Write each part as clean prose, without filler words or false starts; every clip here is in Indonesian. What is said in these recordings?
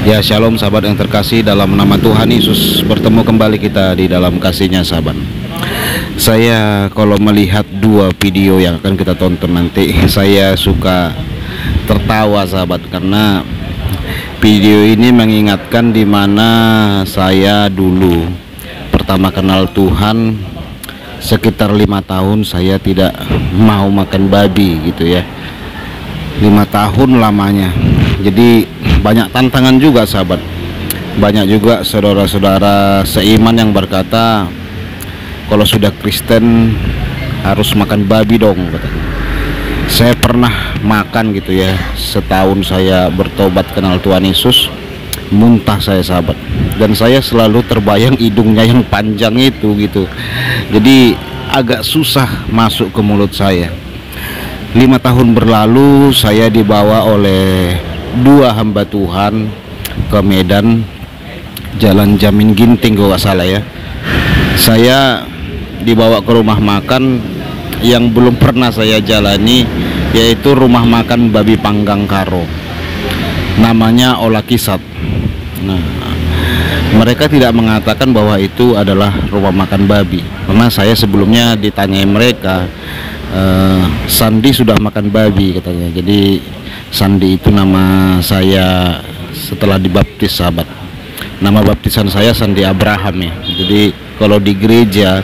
Ya, shalom sahabat yang terkasih, dalam nama Tuhan Yesus bertemu kembali kita di dalam kasih-Nya sahabat. Saya kalau melihat dua video yang akan kita tonton nanti, saya suka tertawa sahabat, karena video ini mengingatkan di mana saya dulu pertama kenal Tuhan. Sekitar 5 tahun saya tidak mau makan babi gitu ya, 5 tahun lamanya. Jadi banyak tantangan juga sahabat, banyak juga saudara-saudara seiman yang berkata kalau sudah Kristen harus makan babi dong katanya. Saya pernah makan gitu ya, setahun saya bertobat kenal Tuhan Yesus, muntah saya sahabat, dan saya selalu terbayang hidungnya yang panjang itu gitu, jadi agak susah masuk ke mulut saya. 5 tahun berlalu, saya dibawa oleh dua hamba Tuhan ke Medan, Jalan Jamin Ginting kalau nggak salah ya. Saya dibawa ke rumah makan yang belum pernah saya jalani, yaitu rumah makan babi panggang karo, namanya Olah Kisat. Nah, mereka tidak mengatakan bahwa itu adalah rumah makan babi, karena saya sebelumnya ditanyai mereka, Sandi sudah makan babi katanya. Jadi Sandi itu nama saya setelah dibaptis sahabat. Nama baptisan saya Sandi Abraham ya. Jadi kalau di gereja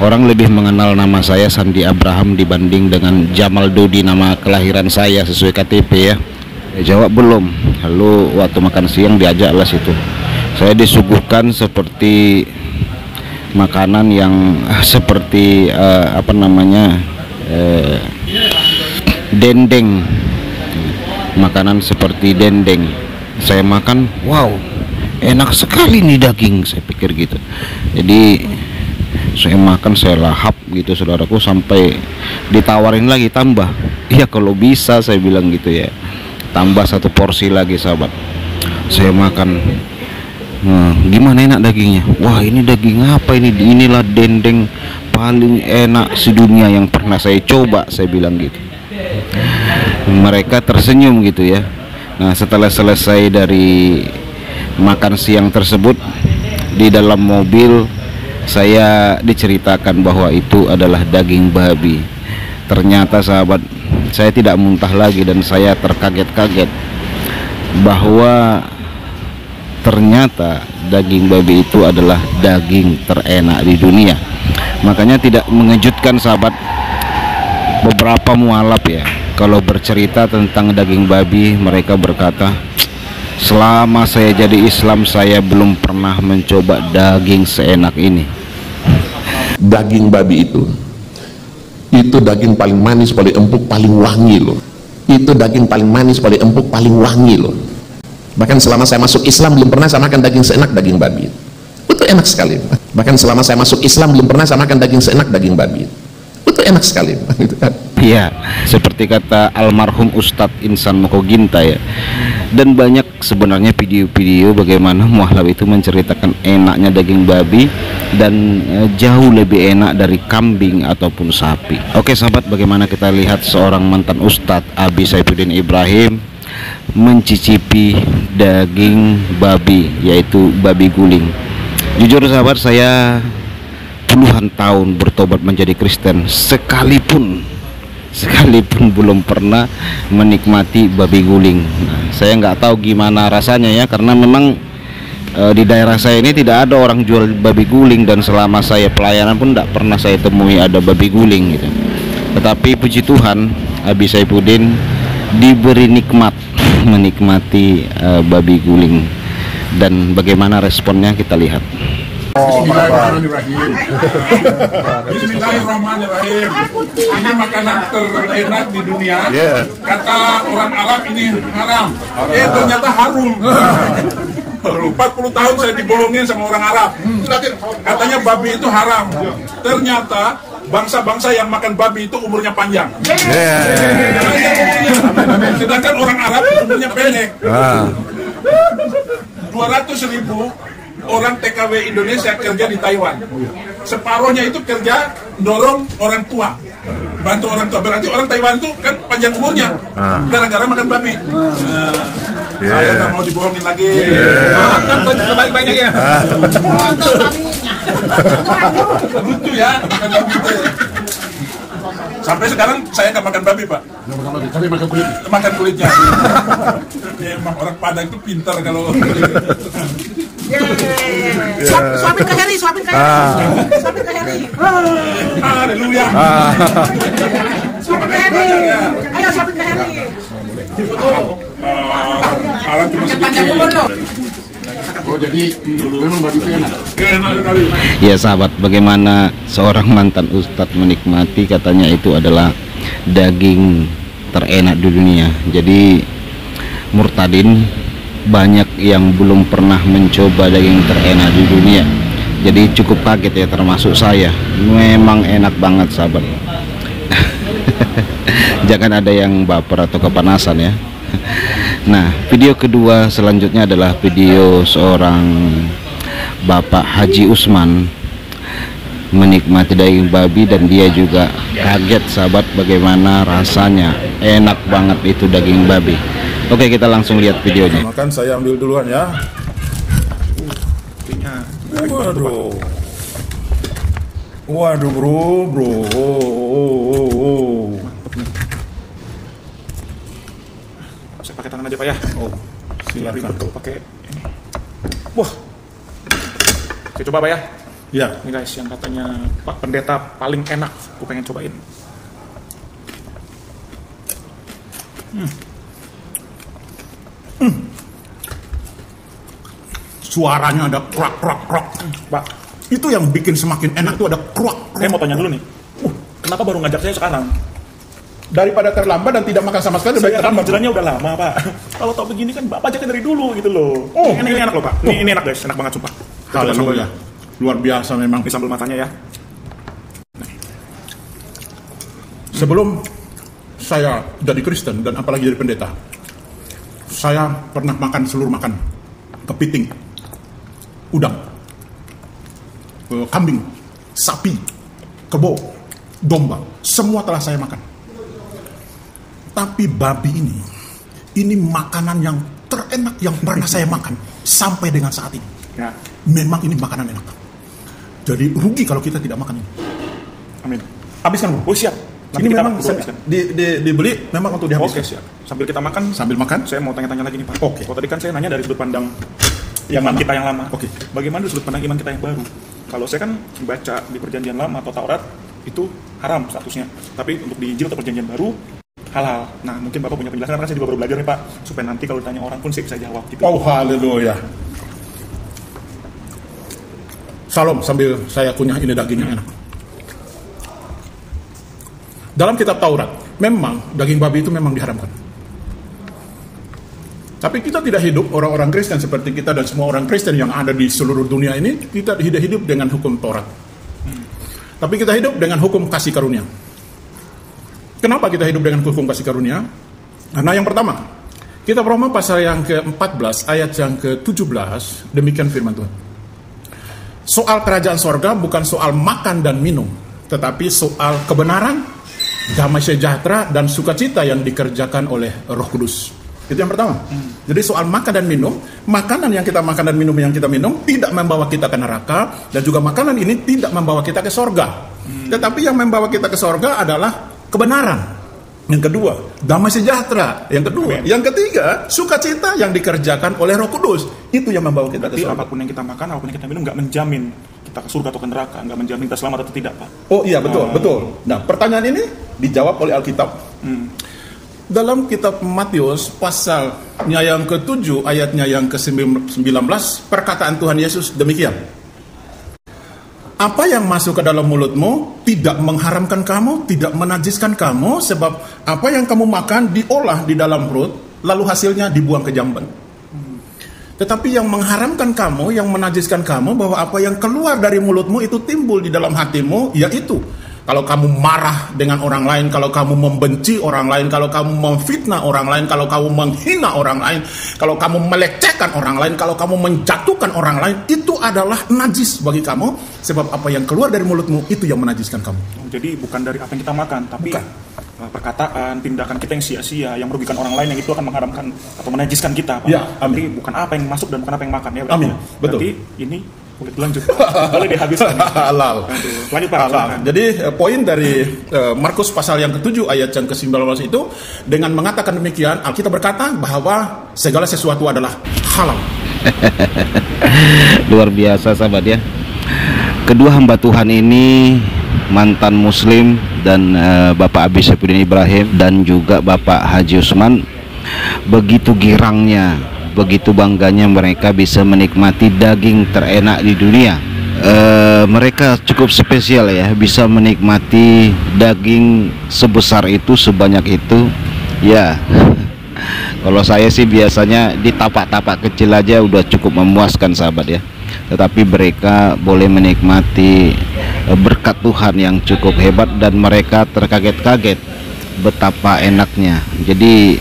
orang lebih mengenal nama saya Sandi Abraham dibanding dengan Jamal Dodi, nama kelahiran saya sesuai KTP ya. Jawab belum. Lalu waktu makan siang diajaklah situ. Saya disuguhkan seperti makanan yang seperti dendeng, makanan seperti dendeng. Saya makan, wow, enak sekali nih daging, saya pikir gitu. Jadi saya makan, saya lahap gitu saudaraku, sampai ditawarin lagi tambah. Iya kalau bisa, saya bilang gitu ya, tambah 1 porsi lagi sahabat. Saya makan, gimana enak dagingnya? Wah, ini daging apa ini? Inilah dendeng paling enak sedunia yang pernah saya coba, saya bilang gitu. Mereka tersenyum gitu ya. Nah, setelah selesai dari makan siang tersebut, di dalam mobil saya diceritakan bahwa itu adalah daging babi. Ternyata sahabat, saya tidak muntah lagi, dan saya terkaget-kaget bahwa ternyata daging babi itu adalah daging terenak di dunia. Makanya tidak mengejutkan sahabat, beberapa mualaf ya kalau bercerita tentang daging babi, mereka berkata, selama saya jadi Islam saya belum pernah mencoba daging seenak ini. Daging babi itu daging paling manis, paling empuk, paling wangi loh. Itu daging paling manis, paling empuk, paling wangi loh. Bahkan selama saya masuk Islam belum pernah saya makan daging seenak daging babi. Itu enak sekali. Bahkan selama saya masuk Islam belum pernah saya makan daging seenak daging babi. Itu enak sekali. Iya, seperti kata almarhum Ustadz Insan Mokoginta ya. Dan banyak sebenarnya video-video bagaimana mualaf itu menceritakan enaknya daging babi, dan jauh lebih enak dari kambing ataupun sapi. Oke sahabat, bagaimana kita lihat seorang mantan Ustadz Abi Saifuddin Ibrahim mencicipi daging babi, yaitu babi guling. Jujur sahabat, saya puluhan tahun bertobat menjadi Kristen, sekalipun belum pernah menikmati babi guling. Nah, saya nggak tahu gimana rasanya ya, karena memang di daerah saya ini tidak ada orang jual babi guling, dan selama saya pelayanan pun tidak pernah saya temui ada babi guling gitu. Tetapi puji Tuhan, Abi Saifuddin diberi nikmat menikmati babi guling, dan bagaimana responnya kita lihat. Bismillahirrahmanirrahim. Bismillahirrahmanirrahim. Ini makanan terenak di dunia. Kata orang Arab ini haram. Ternyata harum. 40 tahun saya dibolongin sama orang Arab. Katanya babi itu haram. Ternyata bangsa-bangsa yang makan babi itu umurnya panjang. Sedangkan orang Arab umurnya pendek. 200.000 orang TKW Indonesia kerja di Taiwan. Separuhnya itu kerja dorong orang tua, bantu orang tua. Berarti orang Taiwan itu kan panjang umurnya gara-gara makan babi. Saya nggak mau dibohongin lagi. Baik-baiknya ya. Lucu ya, makan babi itu. Sampai sekarang saya nggak makan babi, Pak. Tapi makan kulit. Makan kulitnya. Emang orang Padang itu pintar kalau. Suapin ke Heri, suapin ke Heri. Suapin ke Heri. Haleluya. Suapin ke Heri. Ayo suapin ke Heri. Alam cuma sedikit. Oh, jadi memang babi itu enak. Ya sahabat, bagaimana seorang mantan ustadz menikmati, katanya itu adalah daging terenak di dunia. Jadi murtadin banyak yang belum pernah mencoba daging terenak di dunia. Jadi cukup kaget ya, termasuk saya. Memang enak banget sahabat. Jangan ada yang baper atau kepanasan ya. Nah, video kedua selanjutnya adalah video seorang Bapak Haji Usman menikmati daging babi, dan dia juga kaget sahabat bagaimana rasanya. Enak banget itu daging babi. Oke, kita langsung lihat videonya. Makan saya ambil duluan ya. Waduh. Waduh bro. Saya pakai tangan aja Pak ya. Oh, silakan. Pakai ini. Wah. Saya coba Pak ya. Ya. Ini guys, yang katanya Pak Pendeta paling enak. Aku pengen cobain. Suaranya ada krak. Pak, Itu yang bikin semakin enak tuh ada krak. saya mau tanya dulu nih. Kenapa baru ngajak saya sekarang? Daripada terlambat dan tidak makan sama sekali, Saya baik kan terlambat. hijrahnya udah lama Pak. Kalau tau begini kan Bapak ajakin dari dulu gitu loh. Oh, ini enak loh Pak. Ini enak guys, enak banget sumpah. Coba Haleluya. sambelnya. Luar biasa memang. Ini sambal matanya ya. Sebelum saya jadi Kristen dan apalagi jadi pendeta, saya pernah makan seluruh makan. Kepiting, udang, kambing, sapi, kebo, domba, semua telah saya makan. Tapi babi ini makanan yang terenak yang pernah saya makan sampai dengan saat ini. Ya, Memang ini makanan enak. Jadi rugi kalau kita tidak makan ini. amin. Habiskan bro. Oh siap. Ini Nanti kita memang habiskan. dibeli memang untuk Oke dihabiskan. siap. Sambil kita makan, Sambil makan, saya mau tanya-tanya lagi nih Pak. Oke. Kalau tadi kan saya nanya dari sudut pandang Yang iman lama. kita yang lama. Oke. Bagaimana dari sudut pandang iman kita yang baru? Kalau saya kan baca di perjanjian lama atau Taurat itu haram statusnya. Tapi untuk di Injil atau perjanjian baru halal. Nah mungkin Bapak punya penjelasan karena saya juga baru belajar nih Pak. Supaya nanti kalau ditanya orang pun saya bisa jawab gitu. oh haleluya. Salam sambil saya kunyah ini dagingnya enak. Dalam kitab Taurat, memang daging babi itu memang diharamkan. Tapi kita tidak hidup, orang-orang Kristen seperti kita dan semua orang Kristen yang ada di seluruh dunia ini, kita tidak hidup dengan hukum Taurat. Tapi kita hidup dengan hukum kasih karunia. Kenapa kita hidup dengan hukum kasih karunia? Nah yang pertama, kitab Roma pasal yang ke-14 ayat yang ke-17, demikian firman Tuhan. Soal kerajaan sorga bukan soal makan dan minum, tetapi soal kebenaran, damai sejahtera, dan sukacita yang dikerjakan oleh Roh Kudus. Itu yang pertama. Jadi soal makan dan minum, makanan yang kita makan dan minum yang kita minum tidak membawa kita ke neraka, dan juga makanan ini tidak membawa kita ke sorga. Tetapi yang membawa kita ke sorga adalah kebenaran. Yang kedua, damai sejahtera. Yang kedua, yang ketiga, sukacita yang dikerjakan oleh Roh Kudus. Itu yang membawa kita ke Berarti sorga. apapun yang kita makan, apapun yang kita minum nggak menjamin kita ke surga atau ke neraka, nggak menjamin kita selamat atau tidak Pak. Oh iya betul. Nah pertanyaan ini dijawab oleh Alkitab. Dalam kitab Matius pasalnya yang ke-7 ayatnya yang ke-19, perkataan Tuhan Yesus demikian. Apa yang masuk ke dalam mulutmu tidak mengharamkan kamu, tidak menajiskan kamu, sebab apa yang kamu makan diolah di dalam perut, lalu hasilnya dibuang ke jamban. Tetapi yang mengharamkan kamu, yang menajiskan kamu, bahwa apa yang keluar dari mulutmu itu timbul di dalam hatimu, yaitu kalau kamu marah dengan orang lain, kalau kamu membenci orang lain, kalau kamu memfitnah orang lain, kalau kamu menghina orang lain, kalau kamu melecehkan orang lain, kalau kamu menjatuhkan orang lain, itu adalah najis bagi kamu, sebab apa yang keluar dari mulutmu itu yang menajiskan kamu. Jadi bukan dari apa yang kita makan, tapi Bukan. perkataan, tindakan kita yang sia-sia, yang merugikan orang lain, yang itu akan mengharamkan atau menajiskan kita, Pak. Ya, amin. Jadi bukan apa yang masuk dan bukan apa yang makan ya. Amin, betul. Berarti ini boleh dilanjut, boleh dihabiskan. Halal. Lanjut Pak. Halal. Jadi poin dari Markus pasal yang ke-7 ayat yang ke-19 itu dengan mengatakan demikian, Alkitab berkata bahwa segala sesuatu adalah halal. Luar biasa sahabat ya. Kedua hamba Tuhan ini mantan muslim dan Bapak Abi Saifuddin Ibrahim dan juga Bapak Haji Usman begitu girangnya, begitu bangganya mereka bisa menikmati daging terenak di dunia. Mereka cukup spesial ya, bisa menikmati daging sebesar itu, sebanyak itu ya. Kalau saya sih biasanya di tapak-tapak kecil aja udah cukup memuaskan sahabat ya. Tetapi mereka boleh menikmati berkat Tuhan yang cukup hebat dan mereka terkaget-kaget betapa enaknya. Jadi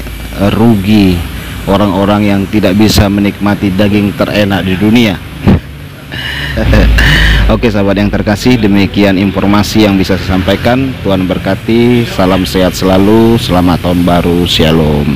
rugi orang-orang yang tidak bisa menikmati daging terenak di dunia. Oke sahabat yang terkasih, demikian informasi yang bisa saya sampaikan. Tuhan berkati, salam sehat selalu, selamat tahun baru, shalom.